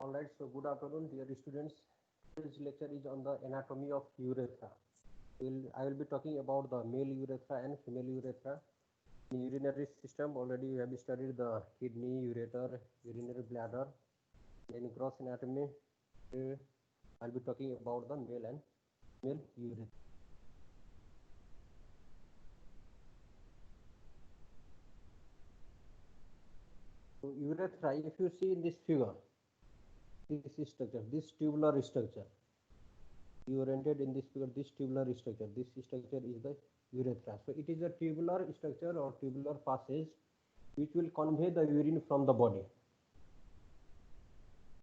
All right, so good afternoon, dear students. This lecture is on the anatomy of urethra. I will be talking about the male urethra and female urethra. In urinary system, already we have studied the kidney, ureter, urinary bladder. In gross anatomy, I'll be talking about the male and female urethra. So urethra, if you see in this figure, this structure, this tubular structure, you oriented in this figure, this tubular structure. This structure is the urethra. So it is a tubular structure or tubular passage which will convey the urine from the body.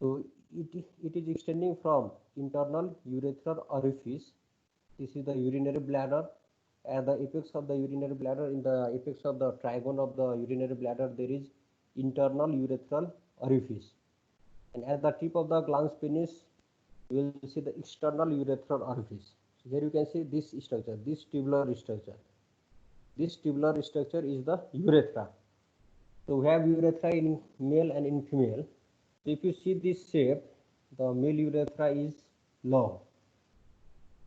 So it is extending from internal urethral orifice. This is the urinary bladder. At the apex of the urinary bladder, in the apex of the trigone of the urinary bladder, there is internal urethral orifice. And at the tip of the glans penis, you will see the external urethral orifice. So here you can see this structure, this tubular structure. This tubular structure is the urethra. So we have urethra in male and in female. So if you see this shape, the male urethra is long.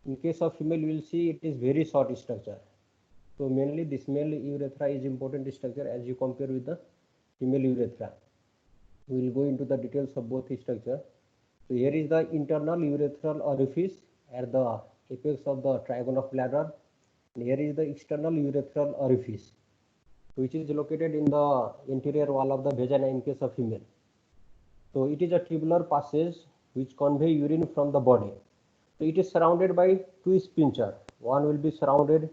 In case of female, you will see it is very short structure. So mainly this male urethra is important structure as you compare with the female urethra. We will go into the details of both structure. So here is the internal urethral orifice at the apex of the trigone of bladder. And here is the external urethral orifice, which is located in the anterior wall of the vagina in case of female. So it is a tubular passage which convey urine from the body. So it is surrounded by two sphincter. One will be surrounded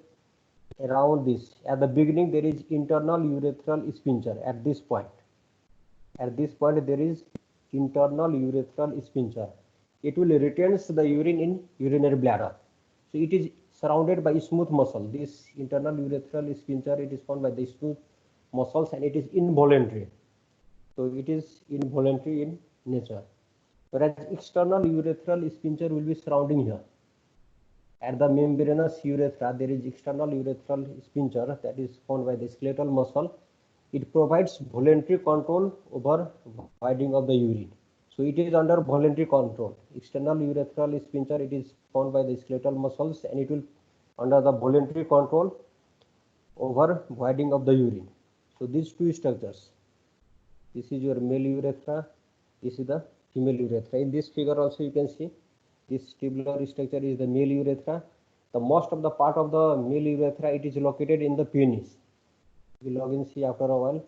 around this. At the beginning there is internal urethral sphincter at this point. At this point there is internal urethral sphincter. It will retain the urine in urinary bladder. So it is surrounded by smooth muscle. This internal urethral sphincter, it is formed by the smooth muscles and it is involuntary. So it is involuntary in nature. Whereas external urethral sphincter will be surrounding here. At the membranous urethra, there is external urethral sphincter that is formed by the skeletal muscle. It provides voluntary control over voiding of the urine. So it is under voluntary control. External urethral sphincter, it is formed by the skeletal muscles and it will under the voluntary control over voiding of the urine. So these two structures. This is your male urethra. This is the female urethra. In this figure also you can see this tubular structure is the male urethra. The most of the part of the male urethra, it is located in the penis. We will again see after a while.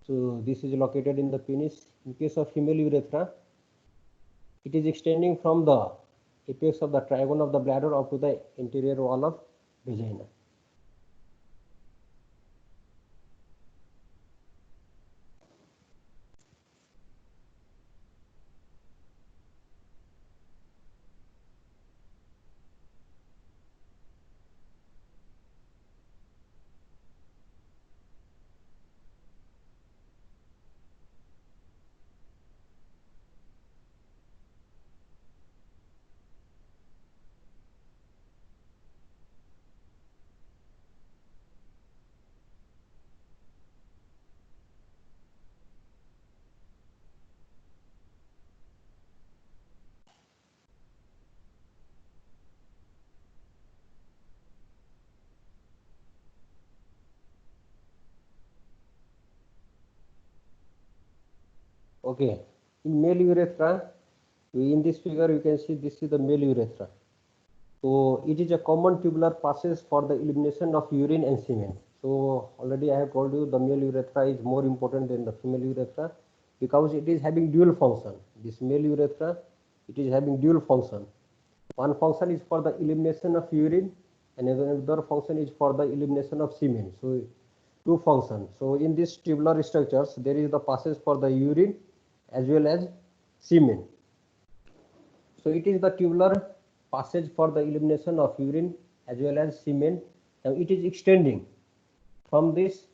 So this is located in the penis. In case of female urethra, it is extending from the apex of the trigone of the bladder up to the anterior wall of vagina. Okay, in male urethra, in this figure you can see this is the male urethra. So it is a common tubular passage for the elimination of urine and semen. So already I have told you the male urethra is more important than the female urethra because it is having dual function. This male urethra, it is having dual function. One function is for the elimination of urine and another function is for the elimination of semen. So two functions. So in these tubular structures, there is the passage for the urine as well as semen. So it is the tubular passage for the elimination of urine as well as semen. Now it is extending from this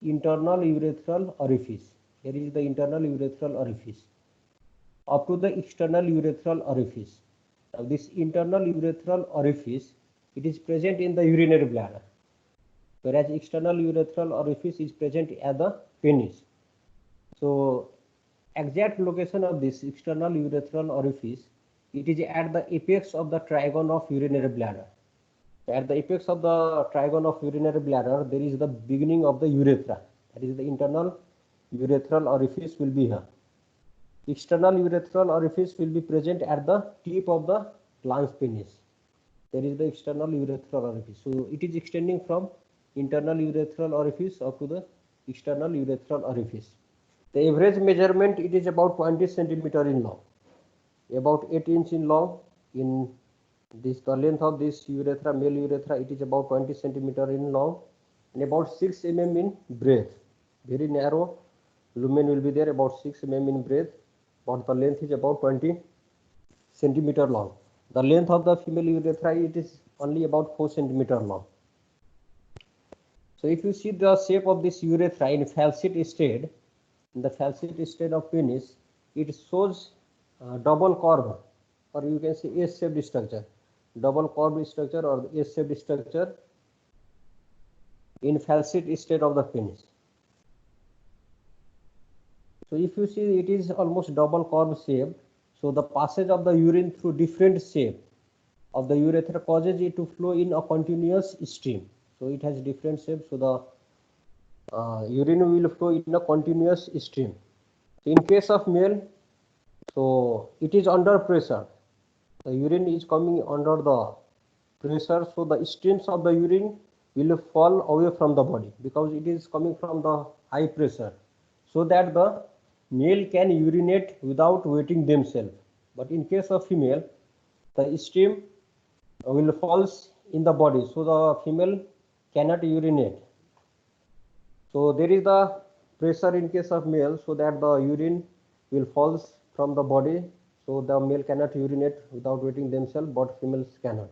internal urethral orifice. Here is the internal urethral orifice up to the external urethral orifice. Now this internal urethral orifice, it is present in the urinary bladder, whereas external urethral orifice is present at the penis. So exact location of this external urethral orifice, it is at the apex of the trigon of urinary bladder. At the apex of the trigon of urinary bladder, there is the beginning of the urethra. That is the internal urethral orifice will be here. External urethral orifice will be present at the tip of the glans penis. There is the external urethral orifice. So it is extending from internal urethral orifice up to the external urethral orifice. The average measurement, it is about 20 centimeter in long, about 8 inch in long. In this, the length of this urethra, male urethra, it is about 20 centimeter in long and about 6 mm in breadth. Very narrow lumen will be there, about 6 mm in breadth, but the length is about 20 centimeter long. The length of the female urethra, it is only about 4 centimeter long. So if you see the shape of this urethra in falcate state, in the falcate state of penis, it shows double curve, or you can say S-shaped structure, double curved structure or S-shaped structure in falcate state of the penis. So if you see, it is almost double curve shape. So the passage of the urine through different shape of the urethra causes it to flow in a continuous stream. So it has different shape. So the urine will flow in a continuous stream. So in case of male, so it is under pressure. The urine is coming under the pressure. So the streams of the urine will fall away from the body because it is coming from the high pressure, so that the male can urinate without wetting themselves. But in case of female, the stream will falls in the body, so the female cannot urinate. So there is the pressure in case of male, so that the urine will falls from the body, so the male cannot urinate without wetting themselves, but females cannot.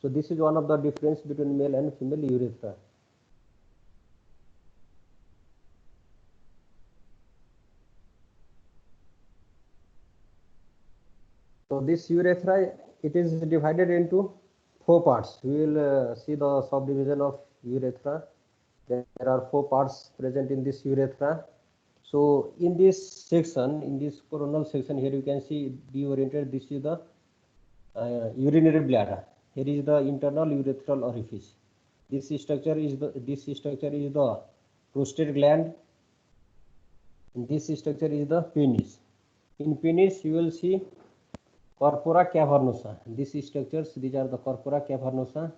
So this is one of the difference between male and female urethra. So this urethra, it is divided into 4 parts. We will see the subdivision of urethra. There are 4 parts present in this urethra. So in this section, in this coronal section, here you can see D-oriented. This is the urinary bladder. Here is the internal urethral orifice. This structure is the prostate gland. And this structure is the penis. In penis, you will see corpora cavernosa. These structures, these are the corpora cavernosa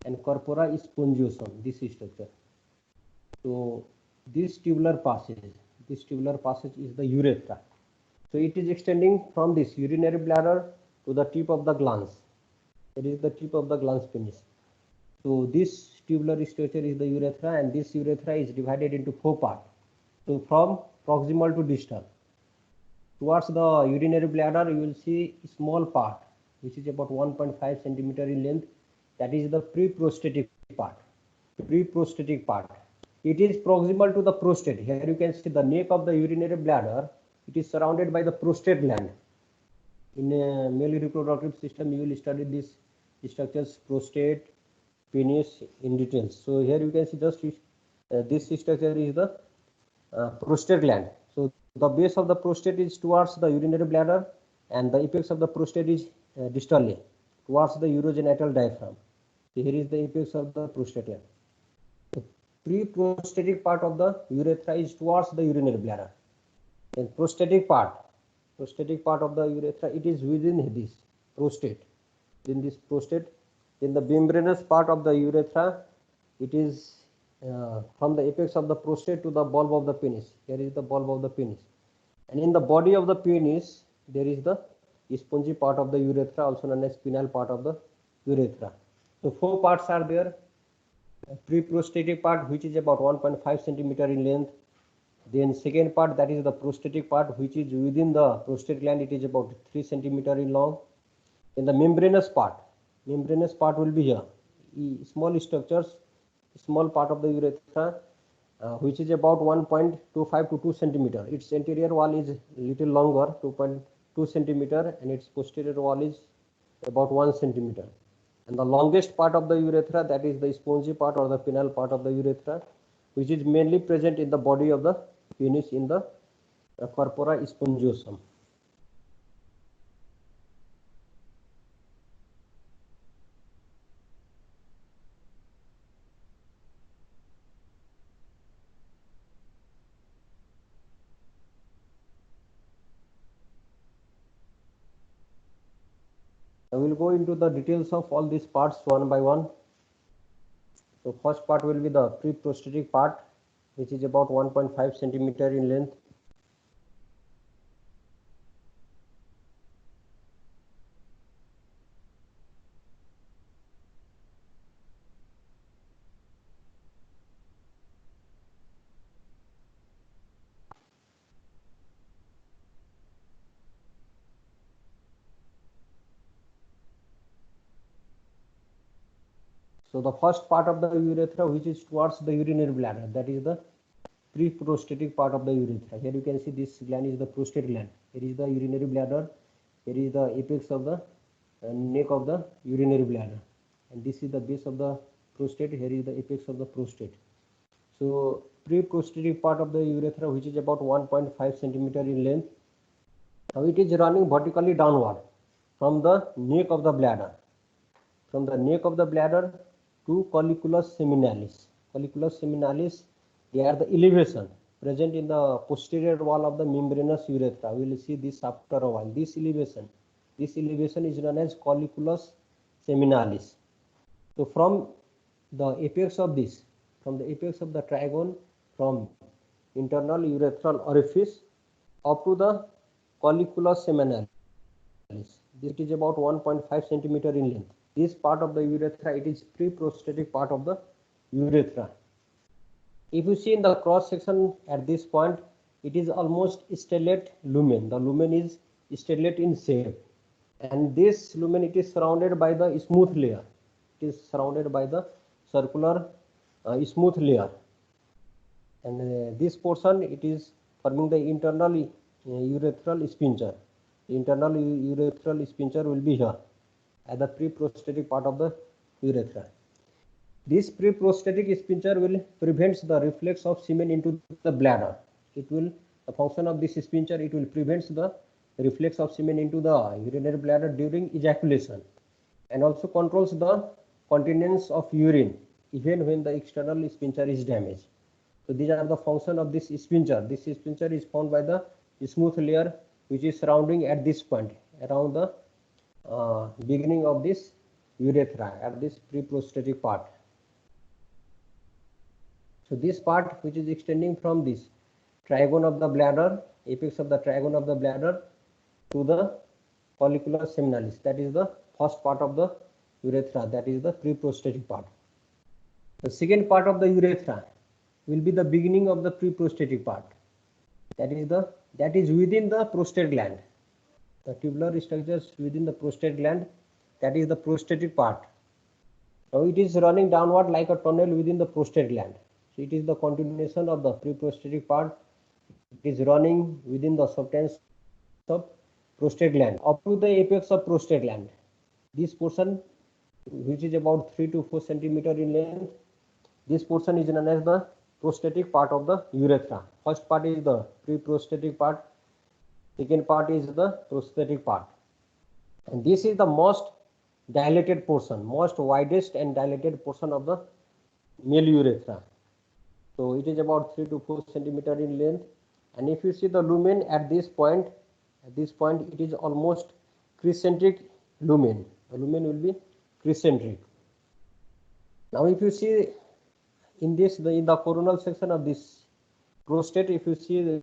and corpora spongiosum, this structure. So this tubular passage is the urethra. So it is extending from this urinary bladder to the tip of the glans. It is the tip of the glans penis. So this tubular structure is the urethra, and this urethra is divided into 4 parts. So from proximal to distal. Towards the urinary bladder, you will see a small part, which is about 1.5 centimeter in length. That is the pre-prostatic part. Pre-prostatic part. It is proximal to the prostate. Here you can see the neck of the urinary bladder. It is surrounded by the prostate gland. In a male reproductive system, you will study these structures, prostate, penis in details. So here you can see just this structure is the prostate gland. So the base of the prostate is towards the urinary bladder, and the apex of the prostate is distally towards the urogenital diaphragm. So here is the apex of the prostate gland. The pre-prostatic part of the urethra is towards the urinary bladder. And prostatic part of the urethra, it is within this prostate. In this prostate, in the membranous part of the urethra, it is from the apex of the prostate to the bulb of the penis. Here is the bulb of the penis. And in the body of the penis, there is the spongy part of the urethra, also known as penile part of the urethra. So 4 parts are there. Pre-prostatic part, which is about 1.5 centimeter in length. Then second part, that is the prostatic part, which is within the prostate gland. It is about 3 centimeter in long. In the membranous part will be here. Small structures, small part of the urethra, which is about 1.25 to 2 centimeter. Its anterior wall is little longer, 2.2 centimeter, and its posterior wall is about 1 centimeter. And the longest part of the urethra, that is the spongy part or the penile part of the urethra, which is mainly present in the body of the penis in the corpora spongiosum. I will go into the details of all these parts one by one. So first part will be the pre-prostatic part, which is about 1.5 centimeter in length. So the first part of the urethra, which is towards the urinary bladder, that is the pre-prostatic part of the urethra. Here you can see this gland is the prostate gland. Here is the urinary bladder. Here is the apex of the neck of the urinary bladder, and this is the base of the prostate. Here is the apex of the prostate. So pre-prostatic part of the urethra, which is about 1.5 centimeter in length. Now it is running vertically downward from the neck of the bladder, from the neck of the bladder to colliculus seminalis. Colliculus seminalis, they are the elevation present in the posterior wall of the membranous urethra. We will see this after a while. This elevation is known as colliculus seminalis. So from the apex of this, from the apex of the trigone, from internal urethral orifice up to the colliculus seminalis, this is about 1.5 centimeter in length. This part of the urethra, it is pre-prostatic part of the urethra. If you see in the cross section at this point, it is almost stellate lumen. The lumen is stellate in shape, and this lumen, it is surrounded by the smooth layer. It is surrounded by the circular smooth layer, and this portion, it is forming the internal urethral sphincter. The internal urethral sphincter will be here at the pre-prostatic part of the urethra. This pre-prostatic sphincter will prevent the reflex of semen into the bladder. It will, the function of this sphincter, it will prevent the reflex of semen into the urinary bladder during ejaculation, and also controls the continence of urine even when the external sphincter is damaged. So these are the function of this sphincter. This sphincter is formed by the smooth layer which is surrounding at this point around the beginning of this urethra at this pre-prostatic part. So this part, which is extending from this trigone of the bladder, apex of the trigone of the bladder to the colliculus seminalis, that is the first part of the urethra, that is the pre-prostatic part. The second part of the urethra will be the beginning of the pre-prostatic part, that is within the prostate gland. The tubular structures within the prostate gland, that is the prostatic part. Now it is running downward like a tunnel within the prostate gland. So it is the continuation of the pre-prostatic part. It is running within the substance of prostate gland up to the apex of prostate gland. This portion, which is about 3 to 4 centimeter in length, this portion is known as the prostatic part of the urethra. First part is the pre-prostatic part. Second part is the prostatic part, and this is the most dilated portion, most widest and dilated portion of the male urethra. So it is about 3 to 4 centimeter in length, and if you see the lumen at this point, it is almost crescentic lumen. The lumen will be crescentic. Now if you see in this, in the coronal section of this prostate, if you see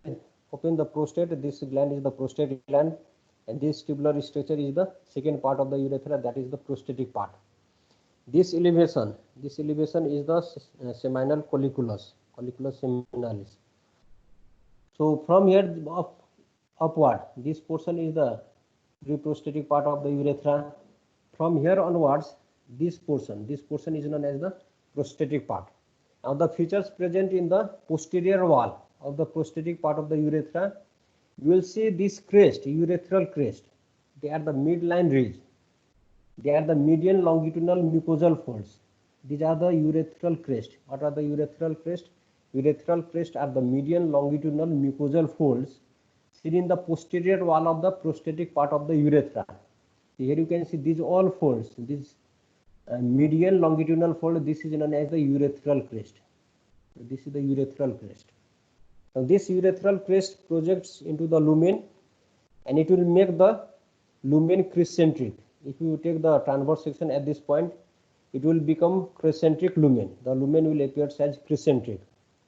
open the prostate, this gland is the prostate gland, and this tubular structure is the second part of the urethra, that is the prostatic part. This elevation is the seminal colliculus seminalis. So from here upward, this portion is the pre-prostatic part of the urethra. From here onwards, this portion is known as the prostatic part. Now the features present in the posterior wall of the prostatic part of the urethra, you will see this crest, urethral crest. They are the midline ridge. They are the median longitudinal mucosal folds. These are the urethral crest. What are the urethral crest? Urethral crest are the median longitudinal mucosal folds seen in the posterior wall of the prostatic part of the urethra. Here you can see these all folds, this medial longitudinal fold, this is known as the urethral crest. This is the urethral crest. Now this urethral crest projects into the lumen and it will make the lumen crescentric. If you take the transverse section at this point, it will become crescentric lumen. The lumen will appear as crescentric.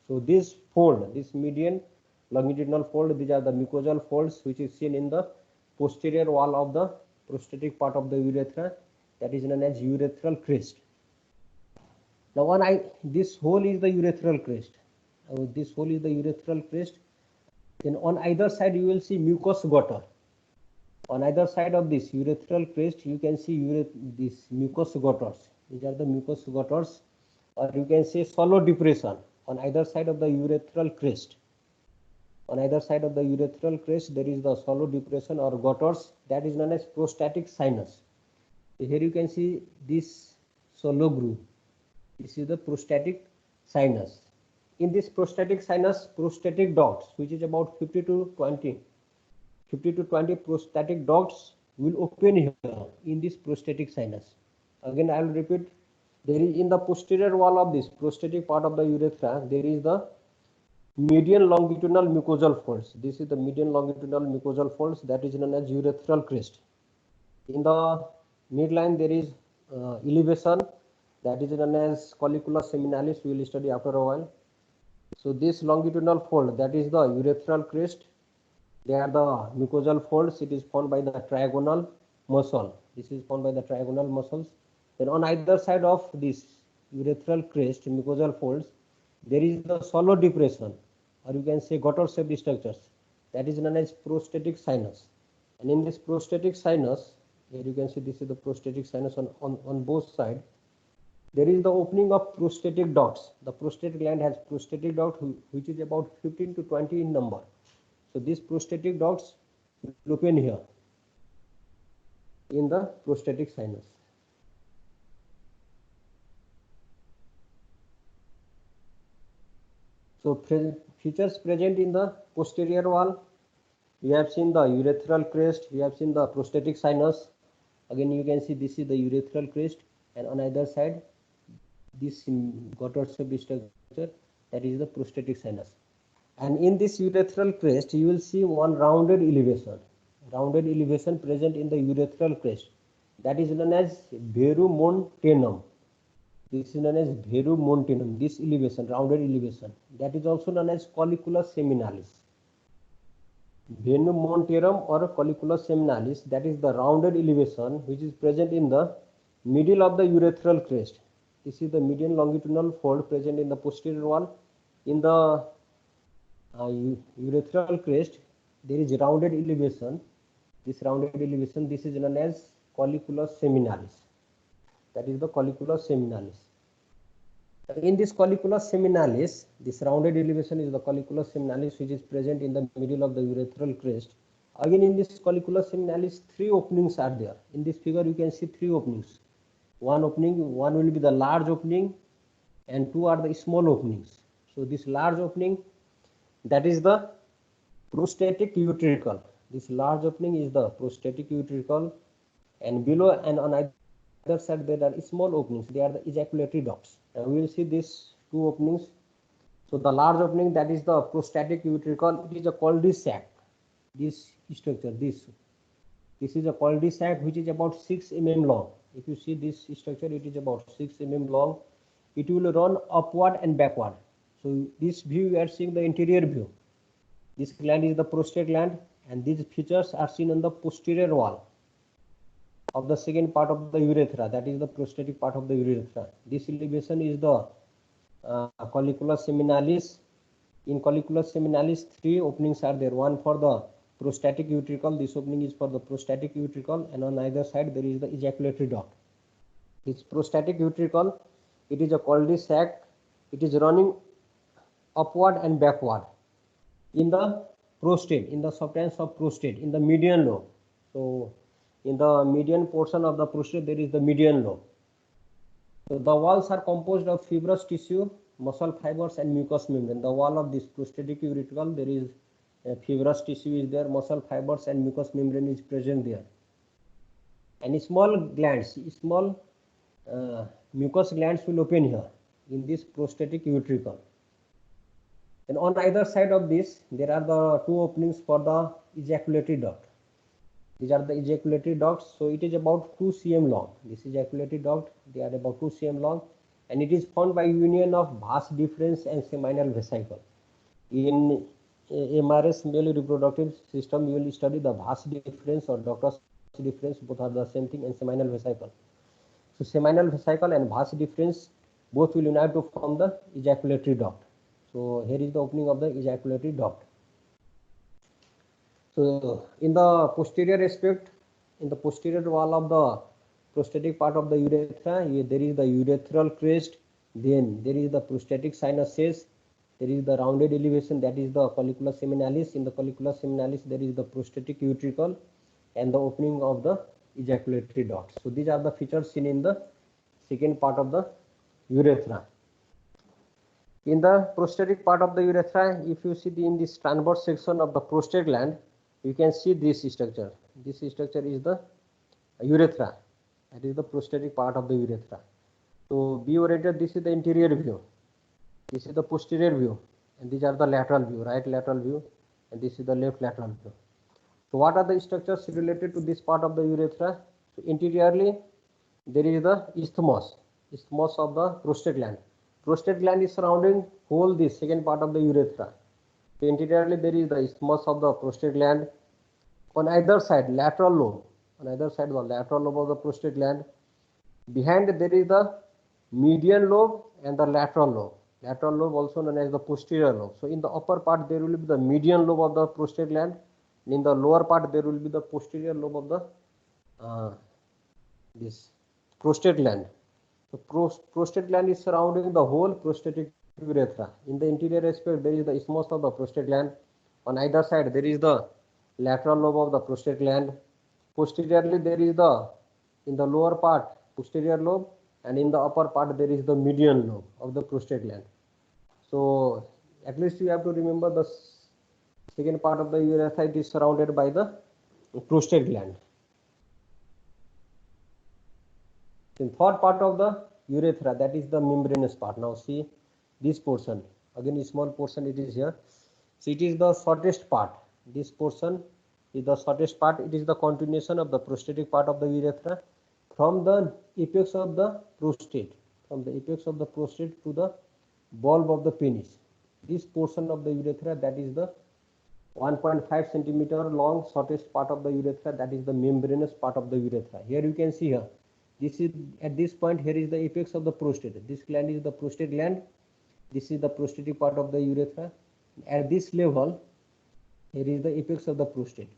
So this fold, this median longitudinal fold, these are the mucosal folds which is seen in the posterior wall of the prostatic part of the urethra, that is known as urethral crest. Now this hole is the urethral crest. This hole is the urethral crest. Then on either side you will see mucous gutter. On either side of this urethral crest you can see these mucous gutters. These are the mucous gutters, or you can say shallow depression on either side of the urethral crest. On either side of the urethral crest there is the shallow depression or gutters, that is known as prostatic sinus. Here you can see this shallow groove. This is the prostatic sinus. In this prostatic sinus, prostatic ducts, which is about 50 to 20 prostatic ducts will open here in this prostatic sinus. Again I will repeat, there is in the posterior wall of this prostatic part of the urethra, there is the median longitudinal mucosal folds. This is the median longitudinal mucosal folds, that is known as urethral crest. In the midline there is elevation, that is known as colliculus seminalis, we will study after a while. So this longitudinal fold, that is the urethral crest. They are the mucosal folds. It is formed by the trigonal muscle. This is formed by the trigonal muscles. Then on either side of this urethral crest, mucosal folds, there is the shallow depression, or you can say gutter-shaped structures, that is known as prostatic sinus. And in this prostatic sinus, here you can see this is the prostatic sinus on both sides. There is the opening of prostatic ducts. The prostate gland has prostatic duct which is about 15 to 20 in number. So these prostatic ducts will open here in the prostatic sinus. So features present in the posterior wall, we have seen the urethral crest, we have seen the prostatic sinus. Again you can see this is the urethral crest, and on either side this gutter-shaped structure, that is the prostatic sinus. And in this urethral crest you will see one rounded elevation present in the urethral crest, that is known as verumontanum. This is known as verumontanum, this elevation, rounded elevation, that is also known as colliculus seminalis. Verumontanum or colliculus seminalis, that is the rounded elevation which is present in the middle of the urethral crest. This is the median longitudinal fold present in the posterior wall. In the urethral crest there is rounded elevation. This rounded elevation, this is known as colliculus seminalis. That is the colliculus seminalis. In this colliculus seminalis, this rounded elevation is the colliculus seminalis which is present in the middle of the urethral crest. Again in this colliculus seminalis, three openings are there. In this figure you can see three openings. One will be the large opening and two are the small openings. So this large opening, that is the prostatic utricle. This large opening is the prostatic utricle, and below and on either side there are small openings. They are the ejaculatory ducts. And we will see these two openings. So the large opening, that is the prostatic utricle. It is a cul-de-sac. This structure, this is a cul-de-sac which is about 6 mm long. If you see this structure, it is about 6 mm long. It will run upward and backward. So this view we are seeing the interior view. This gland is the prostate gland, and these features are seen on the posterior wall of the second part of the urethra, that is the prostatic part of the urethra. This elevation is the colliculus seminalis. In colliculus seminalis, three openings are there. One for the prostatic utricle, this opening is for the prostatic utricle, and on either side there is the ejaculatory duct. This prostatic utricle, it is a cul-de-sac. It is running upward and backward in the prostate, in the substance of prostate, in the median lobe. So in the median portion of the prostate there is the median lobe. So the walls are composed of fibrous tissue, muscle fibers and mucous membrane. The wall of this prostatic utricle, there is fibrous tissue is there, muscle fibers and mucous membrane is present there. And small glands, small mucous glands will open here in this prostatic utricle. And on either side of this, there are the two openings for the ejaculatory duct. These are the ejaculatory ducts. So it is about 2 cm long. This ejaculatory duct, they are about 2 cm long, and it is formed by union of vas deferens and seminal vesicle. In MRS, male reproductive system, you will study the vas deferens or ductus deferens, both are the same thing, and seminal vesicle. So seminal vesicle and vas deferens both will unite to form the ejaculatory duct. So here is the opening of the ejaculatory duct. So in the posterior aspect, in the posterior wall of the prostatic part of the urethra, there is the urethral crest, then there is the prostatic sinuses, there is the rounded elevation, that is the colliculus seminalis. In the colliculus seminalis, there is the prostatic utricle and the opening of the ejaculatory duct. So these are the features seen in the second part of the urethra. In the prostatic part of the urethra, if you see in this transverse section of the prostate gland, you can see this structure. This structure is the urethra. That is the prostatic part of the urethra. So be oriented, this is the interior view. This is the posterior view. And these are the lateral view, right lateral view. And this is the left lateral view. So what are the structures related to this part of the urethra? So interiorly, there is the isthmus of the prostate gland. Prostate gland is surrounding whole this second part of the urethra. So interiorly, there is the isthmus of the prostate gland. On either side, lateral lobe. On either side, the lateral lobe of the prostate gland. Behind, there is the median lobe and the lateral lobe. Lateral lobe also known as the posterior lobe. So in the upper part, there will be the median lobe of the prostate gland. And in the lower part, there will be the posterior lobe of the this prostate gland. So prostate gland is surrounding the whole prostatic urethra. In the interior aspect, there is the isthmus of the prostate gland. On either side, there is the lateral lobe of the prostate gland. Posteriorly, there is the, in the lower part, posterior lobe, and in the upper part, there is the median lobe of the prostate gland. So at least you have to remember the second part of the urethra, it is surrounded by the prostate gland. In third part of the urethra, that is the membranous part. Now see this portion, again a small portion it is here. So it is the shortest part. This portion is the shortest part. It is the continuation of the prostatic part of the urethra from the apex of the prostate, from the apex of the prostate to the bulb of the penis. This portion of the urethra, that is the 1.5 centimeter long shortest part of the urethra, that is the membranous part of the urethra. Here you can see here. This is at this point, here is the apex of the prostate. This gland is the prostate gland. This is the prostatic part of the urethra. At this level, here is the apex of the prostate.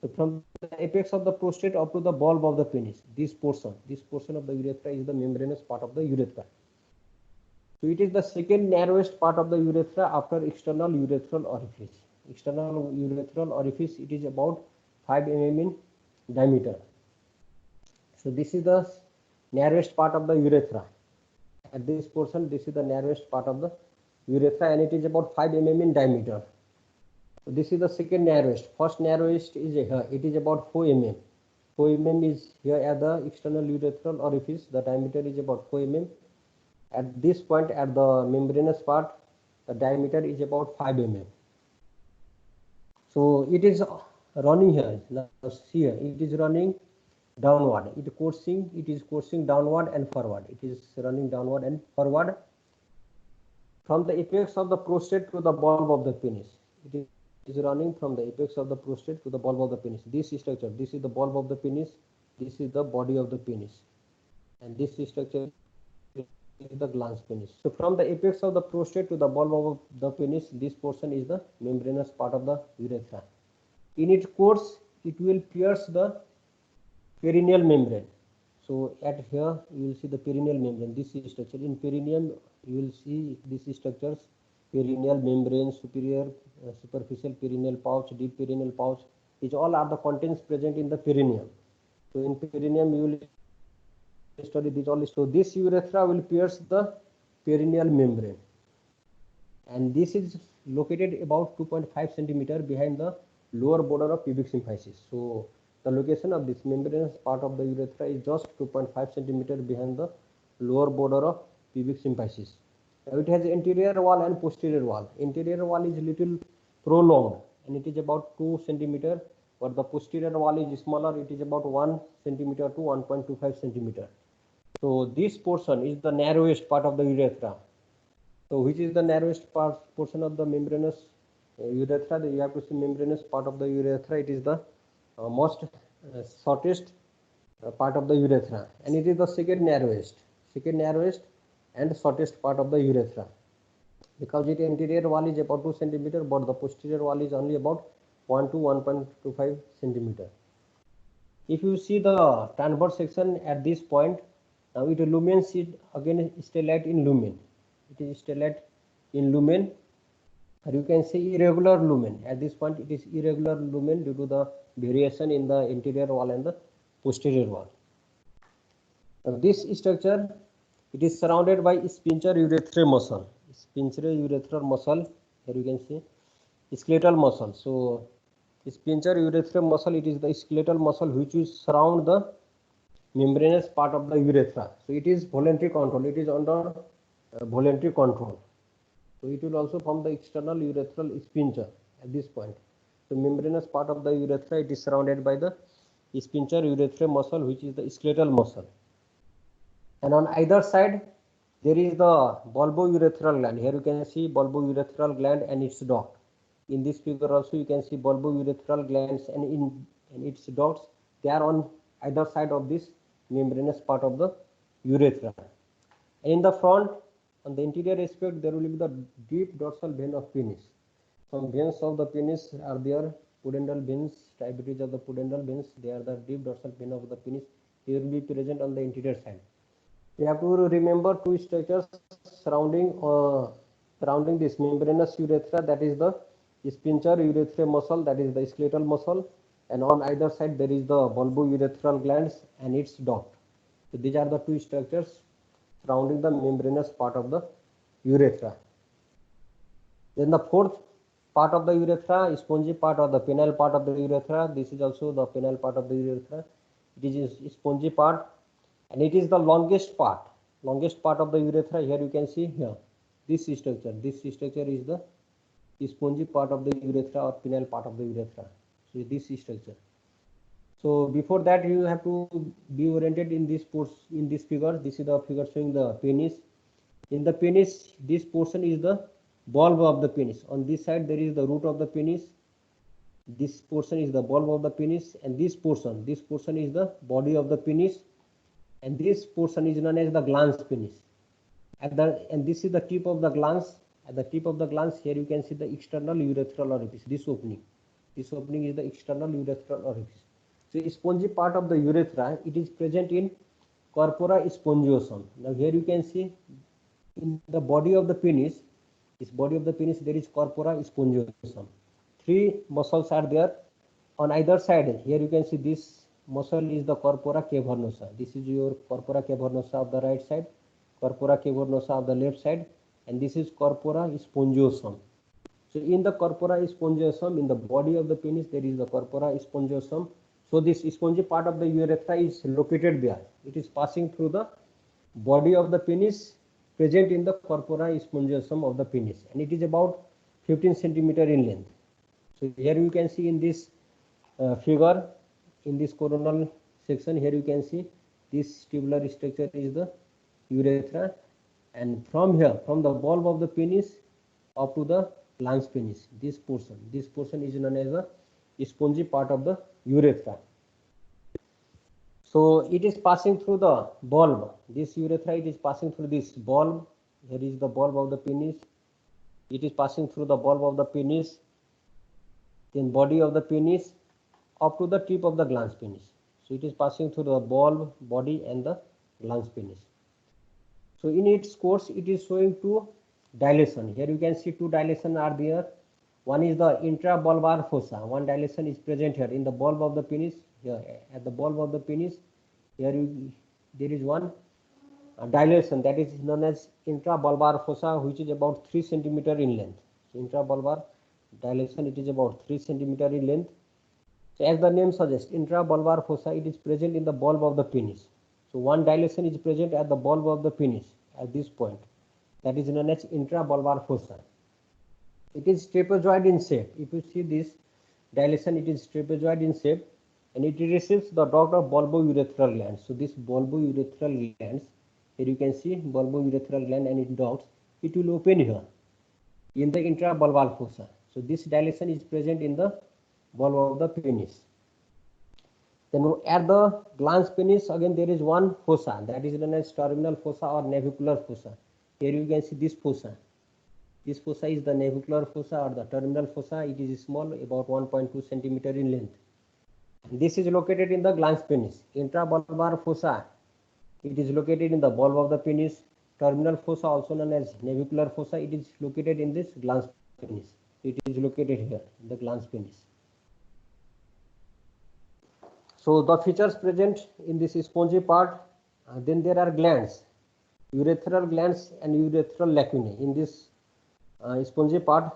So from the apex of the prostate up to the bulb of the penis, this portion of the urethra is the membranous part of the urethra. So it is the second narrowest part of the urethra after external urethral orifice. External urethral orifice, it is about 5 mm in diameter. So this is the narrowest part of the urethra. At this portion, this is the narrowest part of the urethra, and it is about 5 mm in diameter. So this is the second narrowest. First narrowest is here. It is about 4 mm. 4 mm is here at the external urethral orifice. The diameter is about 4 mm. At this point, at the membranous part, the diameter is about 5 mm. So it is running here. Now see here, it is running downward. It is coursing downward and forward. It is running downward and forward from the apex of the prostate to the bulb of the penis. It is running from the apex of the prostate to the bulb of the penis. This structure, this is the bulb of the penis. This is the body of the penis, and this structure is the glans penis. So from the apex of the prostate to the bulb of the penis, this portion is the membranous part of the urethra. In its course, it will pierce the perineal membrane. So at here you will see the perineal membrane. This is structure. In perineum you will see these structures: perineal membrane, superior, superficial perineal pouch, deep perineal pouch. These all are the contents present in the perineum. So in perineum you will study these all. So this urethra will pierce the perineal membrane, and this is located about 2.5 centimeter behind the lower border of pubic symphysis. So the location of this membranous part of the urethra is just 2.5 centimeter behind the lower border of pubic symphysis. Now it has anterior wall and posterior wall. Interior wall is little prolonged and it is about 2 centimeter, but the posterior wall is smaller. It is about 1 centimeter to 1.25 centimeter. So this portion is the narrowest part of the urethra. So which is the narrowest portion of the membranous urethra? You have to see membranous part of the urethra. It is the most shortest part of the urethra, and it is the second narrowest and shortest part of the urethra, because its anterior wall is about 2 centimeter, but the posterior wall is only about 1 to 1.25 centimeter. If you see the transverse section at this point, now it illumines it again, stellate in lumen. It is stellate in lumen, or you can say irregular lumen. At this point, it is irregular lumen due to the variation in the anterior wall and the posterior wall. Now this structure, it is surrounded by sphincter urethral muscle. Sphincter urethral muscle, here you can see skeletal muscle. So sphincter urethral muscle, it is the skeletal muscle which will surround the membranous part of the urethra. So it is voluntary control. It is under voluntary control. So it will also form the external urethral sphincter at this point. So membranous part of the urethra, it is surrounded by the sphincter urethral muscle, which is the skeletal muscle. And on either side, there is the bulbourethral gland. Here you can see bulbourethral gland and its duct. In this figure also you can see bulbourethral glands and in its ducts. They are on either side of this membranous part of the urethra. And in the front, on the anterior aspect, there will be the deep dorsal vein of penis. Some veins of the penis are there, pudendal veins, tributaries of the pudendal veins. They are the deep dorsal vein of the penis. They will be present on the anterior side. You have to remember two structures surrounding this membranous urethra, that is the sphincter urethral muscle, that is the skeletal muscle, and on either side there is the bulbourethral glands and its duct. So these are the two structures surrounding the membranous part of the urethra. Then the fourth part of the urethra, spongy part or the penile part of the urethra. This is also the penile part of the urethra. It is a spongy part, and it is the longest part of the urethra. Here you can see here this structure is the spongy part of the urethra or penile part of the urethra. So this structure. So before that, you have to be oriented in this figure. This is the figure showing the penis. In the penis, this portion is the bulb of the penis. On this side there is the root of the penis. This portion is the bulb of the penis, and this portion is the body of the penis, and this portion is known as the glans penis. And this is the tip of the glans. At the tip of the glans, here you can see the external urethral orifice. This opening is the external urethral orifice. So spongy part of the urethra, it is present in corpora spongiosum. Now here you can see in the body of the penis, there is corpora spongiosum. Three muscles are there on either side. Here you can see this muscle is the corpora cavernosa. This is your corpora cavernosa of the right side, corpora cavernosa of the left side, and this is corpora spongiosum. So in the corpora spongiosum, in the body of the penis, there is the corpora spongiosum. So this spongy part of the urethra is located there. It is passing through the body of the penis, present in the corpora spongiosum of the penis, and it is about 15 centimeter in length. So here you can see in this figure, in this coronal section, here you can see this tubular structure is the urethra, and from here, from the bulb of the penis up to the glans penis, this portion is known as the spongy part of the urethra. So it is passing through the bulb. This urethra, it is passing through this bulb. Here is the bulb of the penis. It is passing through the bulb of the penis, then body of the penis, up to the tip of the glans penis. So it is passing through the bulb, body, and the glans penis. So in its course, it is showing two dilation. Here you can see two dilation are there. One is the intrabulbar fossa. One dilation is present here in the bulb of the penis. Here at the bulb of the penis, there is one dilation, that is known as intrabulbar fossa, which is about 3 centimeter in length. Intrabulbar dilation, it is about 3 centimeter in length. So as the name suggests, intrabulbar fossa, it is present in the bulb of the penis. So one dilation is present at the bulb of the penis at this point. That is known as intrabulbar fossa. It is trapezoid in shape. If you see this dilation, it is trapezoid in shape, and it receives the duct of bulbourethral glands. So this bulbourethral glands, here you can see bulbourethral gland and its ducts, it will open here in the intrabulbar fossa. So this dilation is present in the bulb of the penis. Then at the glans penis, again there is one fossa, that is known as terminal fossa or navicular fossa. Here you can see this fossa. This fossa is the navicular fossa or the terminal fossa. It is small, about 1.2 centimeter in length. This is located in the glans penis. Intrabulbar fossa, it is located in the bulb of the penis. Terminal fossa, also known as navicular fossa, it is located in this glans penis. It is located here in the glans penis. So the features present in this spongy part, then there are glands, urethral glands and urethral lacunae. In this spongy part,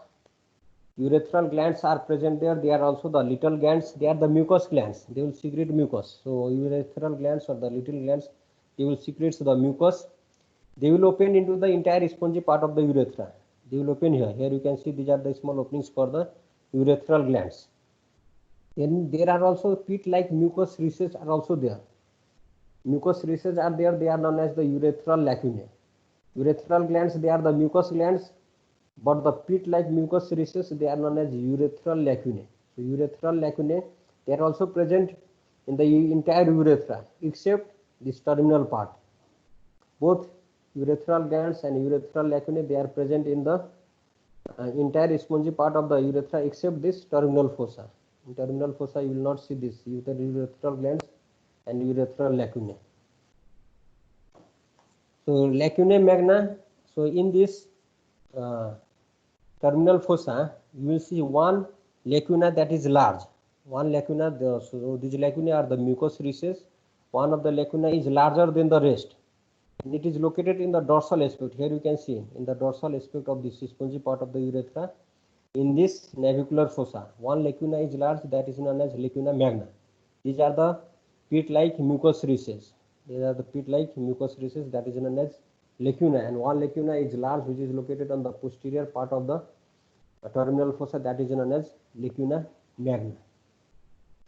urethral glands are present there. They are also the little glands. They are the mucous glands. They will secrete mucus. So urethral glands or the little glands, they will secrete the mucus. They will open into the entire spongy part of the urethra. They will open here. Here you can see these are the small openings for the urethral glands. Then there are also pit-like mucous recesses are also there. Mucous recesses are there. They are known as the urethral lacunae. Urethral glands, they are the mucous glands, but the pit-like mucous recesses, they are known as urethral lacunae. So urethral lacunae, they are also present in the entire urethra except this terminal part. Both urethral glands and urethral lacunae, they are present in the entire spongy part of the urethra except this terminal fossa. In terminal fossa, you will not see this urethral glands and urethral lacunae. So lacunae magna. So in this terminal fossa, you will see one lacuna that is large. One lacuna, so these lacunae are the mucous recesses. One of the lacuna is larger than the rest, and it is located in the dorsal aspect. Here you can see in the dorsal aspect of this spongy part of the urethra. In this navicular fossa, one lacuna is large, that is known as lacuna magna. These are the pit-like mucous recesses. These are the pit-like mucous recesses, that is known as lacuna, and one lacuna is large, which is located on the posterior part of the terminal fossa, that is known as lacuna magna.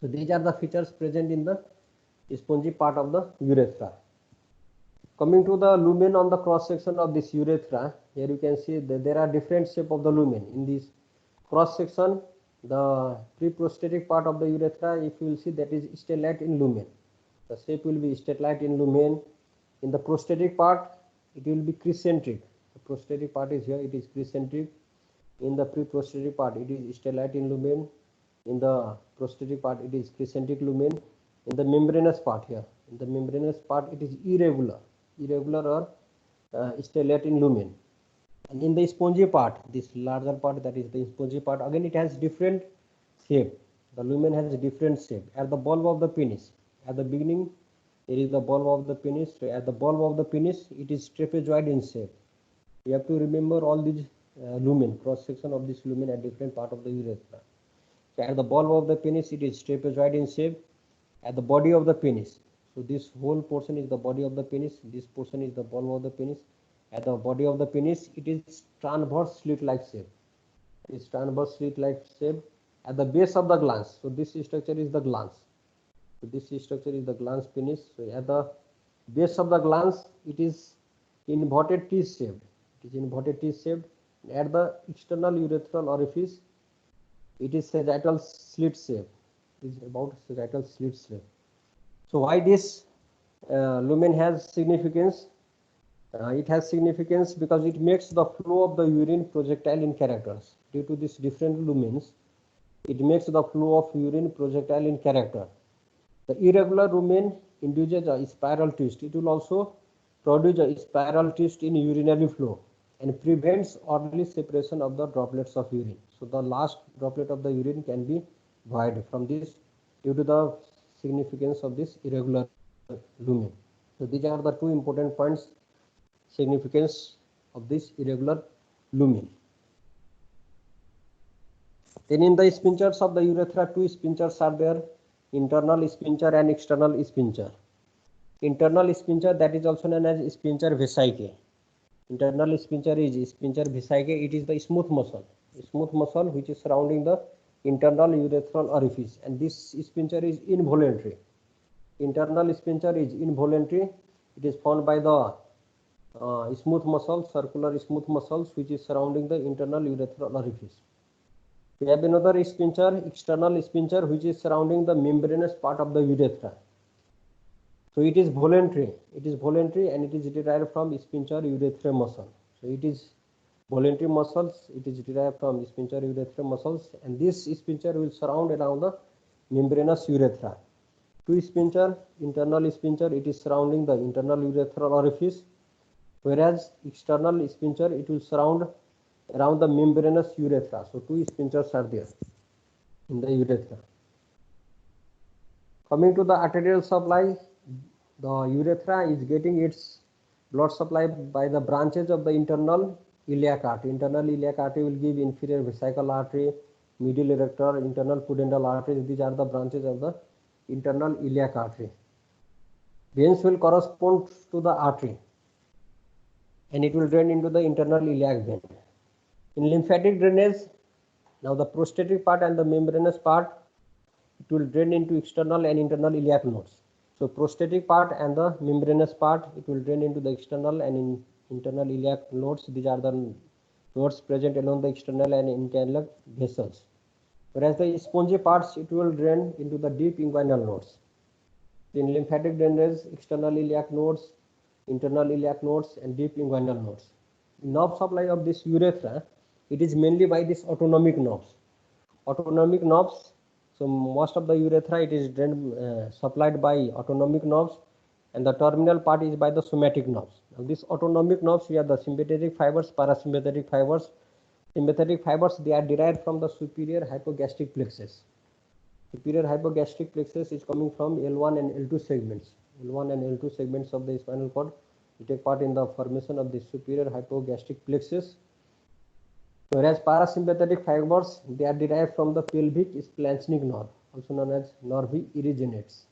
So these are the features present in the spongy part of the urethra. Coming to the lumen on the cross section of this urethra, here you can see that there are different shape of the lumen. In this cross section, the pre-prostatic part of the urethra, if you will see, that is stellate in lumen. The shape will be stellate in lumen. In the prostatic part, it will be crescentric. The prostatic part is here, it is crescentric. In the pre-prostatic part, it is stellate in lumen. In the prostatic part, it is crescentic lumen. In the membranous part here, in the membranous part, it is irregular or stellate in lumen. And in the spongy part, this larger part, that is the spongy part, again it has different shape. The lumen has a different shape. At the bulb of the penis, at the beginning, there is the bulb of the penis. So at the bulb of the penis, it is trapezoid in shape. You have to remember all these lumen, cross section of this lumen at different part of the urethra. So at the bulb of the penis, it is trapezoid in shape. At the body of the penis, so this whole portion is the body of the penis. This portion is the bulb of the penis. At the body of the penis, it is transverse slit-like shape. It is transverse slit-like shape. At the base of the glans, so this structure is the glans. So this structure is the glans penis. So at the base of the glans, it is inverted T shaped. It is inverted T shaped. At the external urethral orifice, it is sagittal slit shape. It is about sagittal slit shape. So why this lumen has significance? It has significance because it makes the flow of the urine projectile in characters. Due to these different lumens, it makes the flow of urine projectile in character. The irregular lumen induces a spiral twist. It will also produce a spiral twist in urinary flow and prevents early separation of the droplets of urine. So the last droplet of the urine can be void from this due to the significance of this irregular lumen. So these are the two important points, significance of this irregular lumen. Then in the sphincters of the urethra, two sphincters are there, internal sphincter and external sphincter. Internal sphincter, that is also known as sphincter vesicae. Internal sphincter is sphincter vesicae. It is the smooth muscle which is surrounding the internal urethral orifice, and this sphincter is involuntary. Internal sphincter is involuntary. It is formed by the smooth muscle, circular smooth muscles which is surrounding the internal urethral orifice. We have another sphincter, external sphincter, which is surrounding the membranous part of the urethra. So it is voluntary. It is voluntary and it is derived from sphincter urethral muscle. So it is voluntary muscles. It is derived from sphincter urethral muscles, and this sphincter will surround around the membranous urethra. Two sphincter, internal sphincter, it is surrounding the internal urethral orifice, whereas external sphincter, it will surround around the membranous urethra. So two sphincters are there in the urethra. Coming to the arterial supply, the urethra is getting its blood supply by the branches of the internal iliac artery. Internal iliac artery will give inferior vesical artery, medial erector, internal pudendal arteries. These are the branches of the internal iliac artery. Veins will correspond to the artery, and it will drain into the internal iliac vein. In lymphatic drainage, now the prostatic part and the membranous part, it will drain into external and internal iliac nodes. So prostatic part and the membranous part, it will drain into the external and internal iliac nodes. These are the nodes present along the external and internal vessels. Whereas the spongy parts, it will drain into the deep inguinal nodes. In lymphatic drainage, external iliac nodes, internal iliac nodes, and deep inguinal nodes. Nerve supply of this urethra, it is mainly by these autonomic nerves. Autonomic nerves, so most of the urethra, it is supplied by autonomic nerves, and the terminal part is by the somatic nerves. Now these autonomic nerves, we have the sympathetic fibers, parasympathetic fibers. Sympathetic fibers, they are derived from the superior hypogastric plexus. Superior hypogastric plexus is coming from L1 and L2 segments. L1 and L2 segments of the spinal cord, we take part in the formation of the superior hypogastric plexus. Whereas parasympathetic fibers, they are derived from the pelvic splanchnic nerve, also known as nervi irrigates.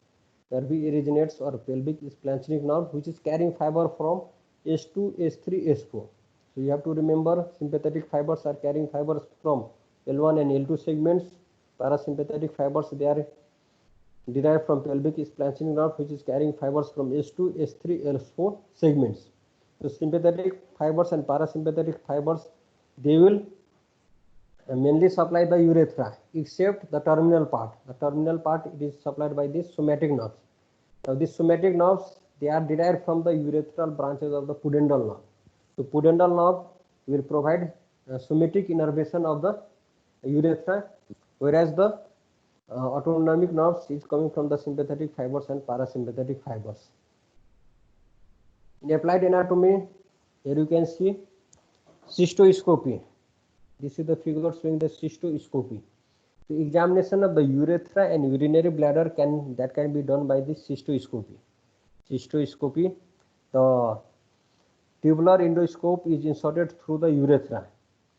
Nervi irrigates or pelvic splanchnic nerve, which is carrying fiber from S2, S3, S4. So you have to remember, sympathetic fibers are carrying fibers from L1 and L2 segments. Parasympathetic fibers, they are derived from pelvic splanchnic nerve, which is carrying fibers from S2, S3, S4 segments. So sympathetic fibers and parasympathetic fibers, they will mainly supply the urethra, except the terminal part. The terminal part, it is supplied by these somatic nerves. Now these somatic nerves, they are derived from the urethral branches of the pudendal nerve. So pudendal nerve will provide somatic innervation of the urethra, whereas the autonomic nerves is coming from the sympathetic fibers and parasympathetic fibers. In applied anatomy, here you can see cystoscopy. This is the figure showing the cystoscopy. The examination of the urethra and urinary bladder can be done by this cystoscopy. Cystoscopy, the tubular endoscope is inserted through the urethra.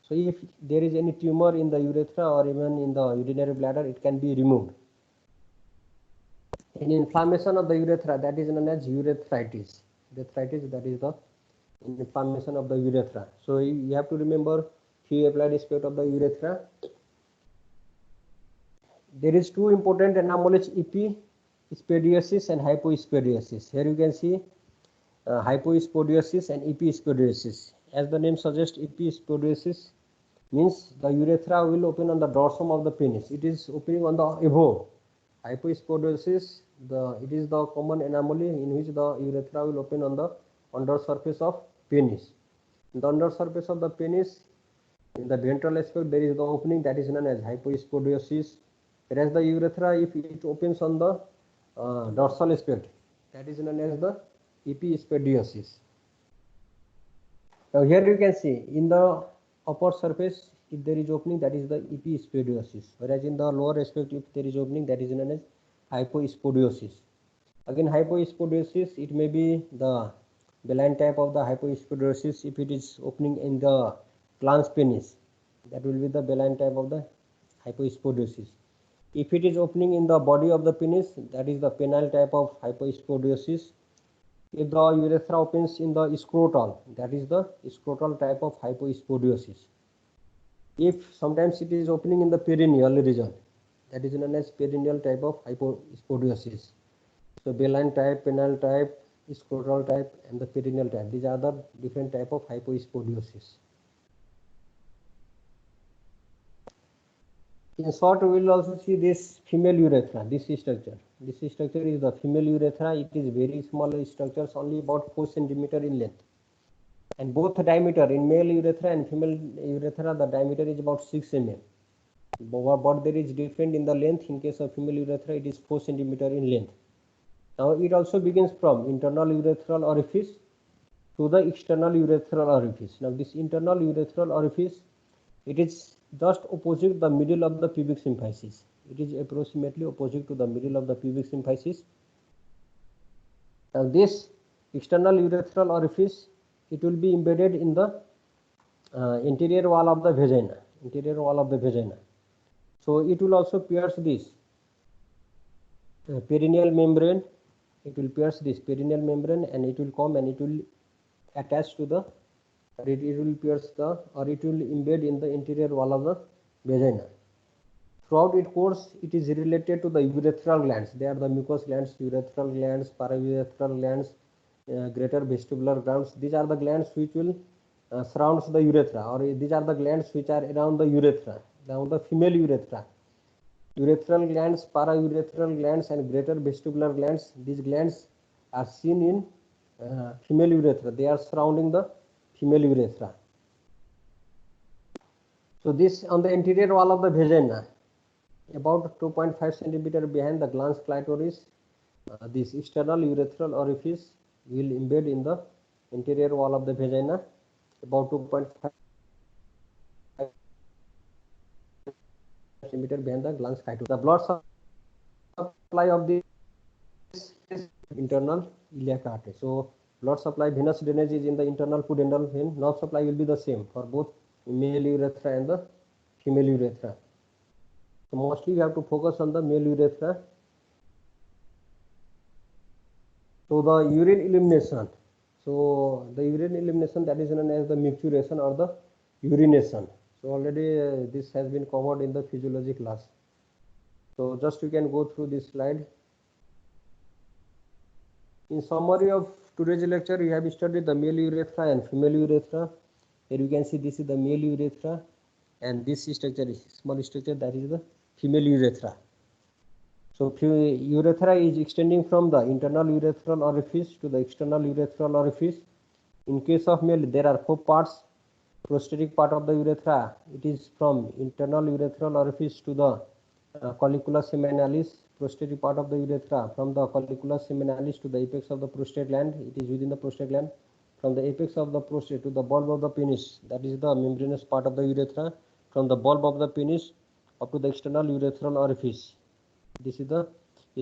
So if there is any tumor in the urethra or even in the urinary bladder, it can be removed. In inflammation of the urethra, that is known as urethritis. Urethritis, that is the inflammation of the urethra. So you have to remember few applied aspects of the urethra. There is two important anomalies, epispadiasis and hypospadiasis. Here you can see hypospadiasis and epispadiasis. As the name suggests, epispadiasis means the urethra will open on the dorsum of the penis. It is opening on the above. Hypospadiasis, it is the common anomaly in which the urethra will open on the under surface of penis. In the under surface of the penis, in the ventral aspect, there is the opening that is known as hypospadiasis. Whereas the urethra, if it opens on the dorsal aspect, that is known as the epispadiasis. Now here you can see in the upper surface, if there is opening, that is the epispadiasis. Whereas in the lower aspect, if there is opening, that is known as hypospadiasis. Again, hypospadiasis, it may be the benign type of the hypospadiasis if it is opening in the glans penis. That will be the benign type of the hyposporidiosis. If it is opening in the body of the penis, that is the penile type of hyposporidiosis. If the urethra opens in the scrotal, that is the scrotal type of hyposporidiosis. If sometimes it is opening in the perineal region, that is known as perineal type of hyposporidiosis. So baleen type, penile type, scrotal type, and the perineal type. These are the different type of hyposporidiosis. In short, we will also see this female urethra, this structure. This structure is the female urethra. It is very small structures, only about 4 cm in length. And both diameter in male urethra and female urethra, the diameter is about 6 mm. But there is different in the length. In case of female urethra, it is 4 cm in length. Now it also begins from internal urethral orifice to the external urethral orifice. Now this internal urethral orifice, it is just opposite the middle of the pubic symphysis. It is approximately opposite to the middle of the pubic symphysis. Now this external urethral orifice, it will be embedded in the interior wall of the vagina. Interior wall of the vagina. So it will also pierce this perineal membrane. It will pierce this perineal membrane, and it will come and it will attach to the, it will pierce the, or it will embed in the interior wall of the vagina. Throughout its course, it is related to the urethral glands. They are the mucous glands, urethral glands, paraurethral glands, greater vestibular glands. These are the glands which will surround the urethra, or these are the glands which are around the urethra, around the female urethra. Urethral glands, paraurethral glands, and greater vestibular glands. These glands are seen in female urethra. They are surrounding the female urethra. So this on the interior wall of the vagina, about 2.5 cm behind the glans clitoris, this external urethral orifice will embed in the interior wall of the vagina, about 2.5 cm behind the glans clitoris. The blood supply of this is internal iliac artery. So blood supply, venous drainage is in the internal pudendal vein. Nerve supply will be the same for both male urethra and the female urethra. So mostly you have to focus on the male urethra. So the urine elimination. So the urine elimination, that is known as the micturition or the urination. So already this has been covered in the physiology class. So just you can go through this slide. In summary of today's lecture, we have studied the male urethra and female urethra. Here you can see this is the male urethra, and this structure is small structure, that is the female urethra. So urethra is extending from the internal urethral orifice to the external urethral orifice. In case of male, there are 4 parts. Prostatic part of the urethra, it is from internal urethral orifice to the colliculus seminalis. Prostatic part of the urethra, from the colliculus seminalis to the apex of the prostate gland, it is within the prostate gland. From the apex of the prostate to the bulb of the penis, that is the membranous part of the urethra. From the bulb of the penis up to the external urethral orifice, this is the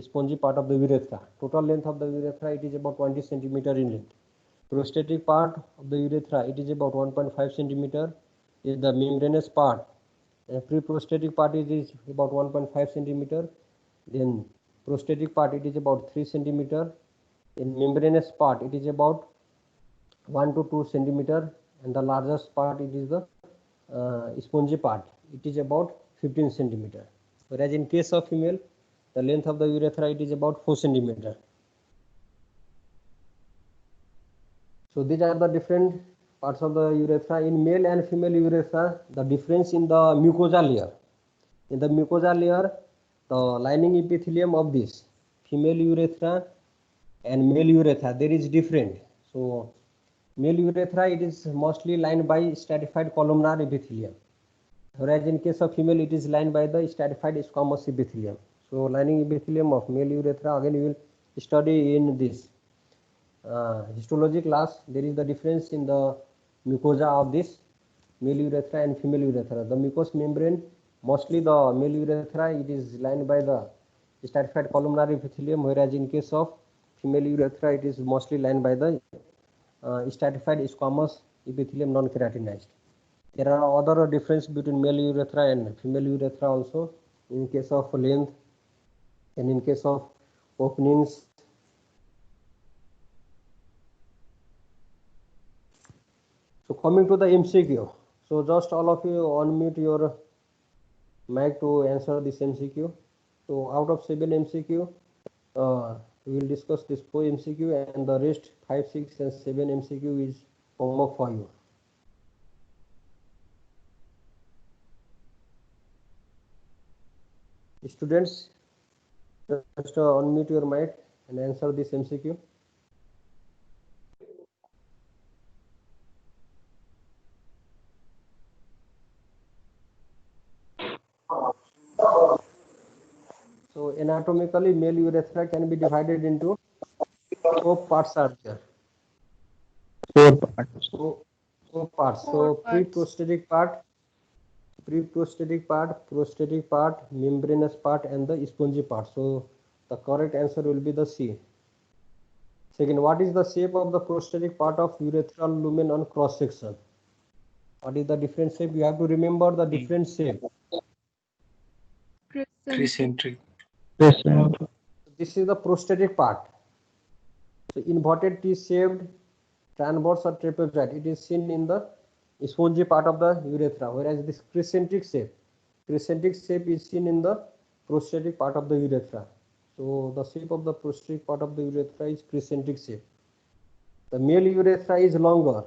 spongy part of the urethra. Total length of the urethra, it is about 20 cm in length. Prostatic part of the urethra, it is about 1.5 cm. Is the membranous part. Pre-prostatic part, it is about 1.5 cm. Then prostatic part, it is about 3 cm. In membranous part, it is about 1 to 2 cm. And the largest part, it is the spongy part. It is about 15 cm. Whereas in case of female, the length of the urethra, it is about 4 cm. So these are the different parts of the urethra. In male and female urethra, the difference in the mucosa layer. In the mucosa layer, the lining epithelium of this female urethra and male urethra, there is different. So male urethra, it is mostly lined by stratified columnar epithelium, whereas in case of female, it is lined by the stratified squamous epithelium. So lining epithelium of male urethra, again you will study in this histology class. There is the difference in the mucosa of this male urethra and female urethra. The mucous membrane, mostly the male urethra, it is lined by the stratified columnar epithelium, whereas in case of female urethra, it is mostly lined by the stratified squamous epithelium, non-keratinized. There are other difference between male urethra and female urethra also, in case of length and in case of openings. So coming to the MCQ. So just all of you unmute your mic to answer this MCQ. So out of 7 MCQ, we will discuss this 4 MCQ, and the rest 5, 6 and 7 MCQ is homework for you. Students, just unmute your mic and answer this MCQ. So anatomically, male urethra can be divided into 4 parts are there. 4 parts. Four parts. So pre-prosthetic part, prosthetic part, membranous part, and the spongy part. So the correct answer will be the C. Second, what is the shape of the prosthetic part of urethral lumen on cross section? What is the different shape? You have to remember the different shape. Crescentic. This is the prosthetic part. So inverted T-shaped, transverse or trapezoid, it is seen in the spongy part of the urethra, whereas this crescentic shape is seen in the prosthetic part of the urethra. So the shape of the prosthetic part of the urethra is crescentic shape. The male urethra is longer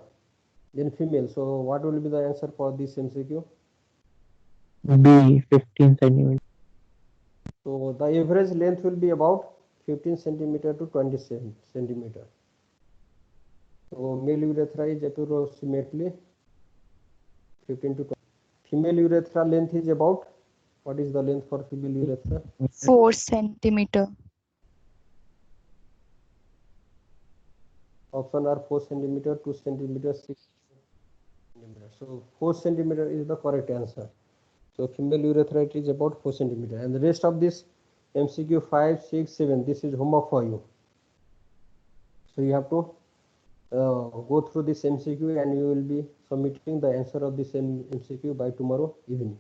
than female. So what will be the answer for this MCQ? B, 15 centimeters. So the average length will be about 15 centimeter to 20 centimeter. So male urethra is approximately 15 to 20. Female urethra length is about, what is the length for female urethra? 4 centimeter. Option are 4 centimeter, 2 centimeter, 6 centimeter. So 4 centimeter is the correct answer. So female urethra is about 4 centimeter, and the rest of this MCQ 5, 6, 7, this is homework for you. So you have to go through this MCQ, and you will be submitting the answer of this MCQ by tomorrow evening.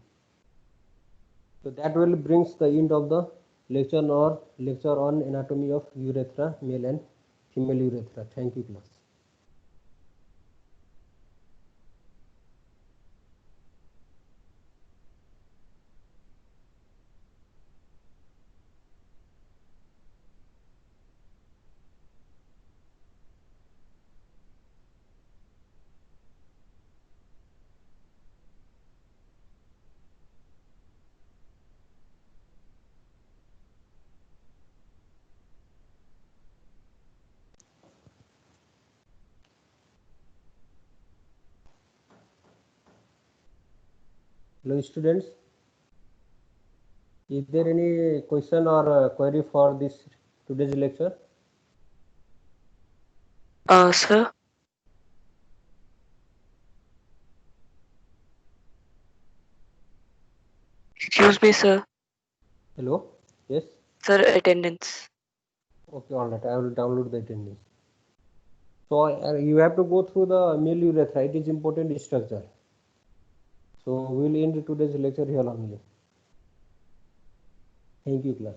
So that will brings the end of the lecture on anatomy of urethra, male and female urethra. Thank you, class. Hello, students. Is there any question or query for this today's lecture? Sir. Excuse me, sir. Hello. Yes. Sir, attendance. Okay. All right. I will download the attendance. So you have to go through the male urethra. It is important structure. So we will end today's lecture here only. Thank you, class.